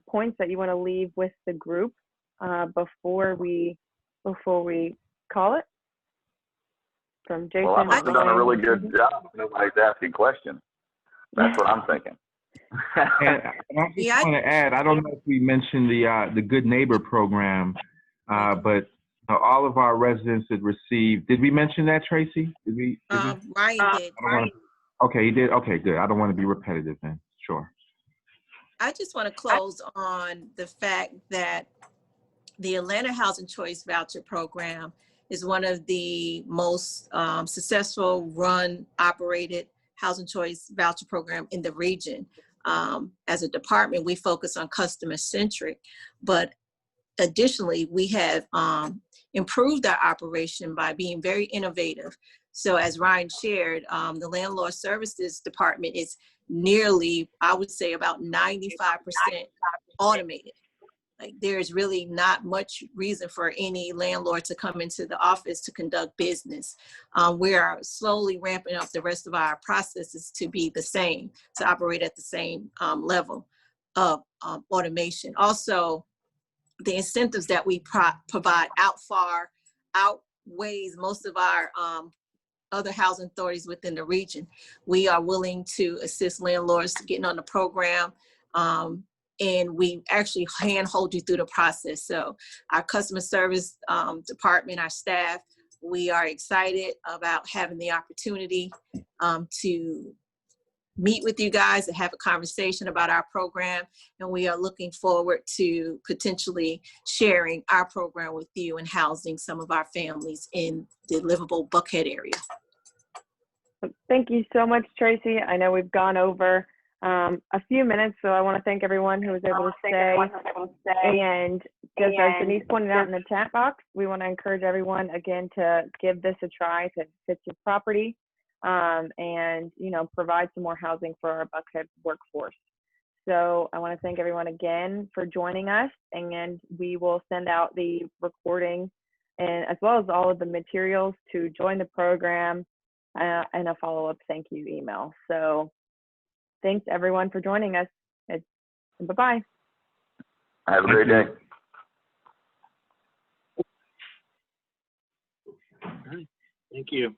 points that you want to leave with the group before we call it? From Jason. Well, I must have done a really good job. Nobody's asking questions. That's what I'm thinking. And I just want to add, I don't know if we mentioned the Good Neighbor program, but all of our residents that received, did we mention that, Tracy? Did we? Ryan did. Okay, you did? Okay, good. I don't want to be repetitive then. Sure. I just want to close on the fact that the Atlanta Housing Choice Voucher Program is one of the most successful run, operated housing choice voucher program in the region. As a department, we focus on customer centric, but additionally, we have improved our operation by being very innovative. So as Ryan shared, the Landlord Services department is nearly, I would say about 95% automated. Like there's really not much reason for any landlord to come into the office to conduct business. We are slowly ramping up the rest of our processes to be the same, to operate at the same level of automation. Also, the incentives that we provide outweighs most of our other housing authorities within the region. We are willing to assist landlords getting on the program, and we actually handhold you through the process. So our customer service department, our staff, we are excited about having the opportunity to meet with you guys and have a conversation about our program. And we are looking forward to potentially sharing our program with you and housing some of our families in the Livable Buckhead area. Thank you so much, Tracy. I know we've gone over a few minutes, so I want to thank everyone who was able to stay. And just as Denise pointed out in the chat box, we want to encourage everyone again to give this a try if it fits your property, and provide some more housing for our Buckhead workforce. So I want to thank everyone again for joining us, and we will send out the recording and as well as all of the materials to join the program and a follow-up thank you email. So thanks everyone for joining us. Bye-bye. Have a great day. Thank you.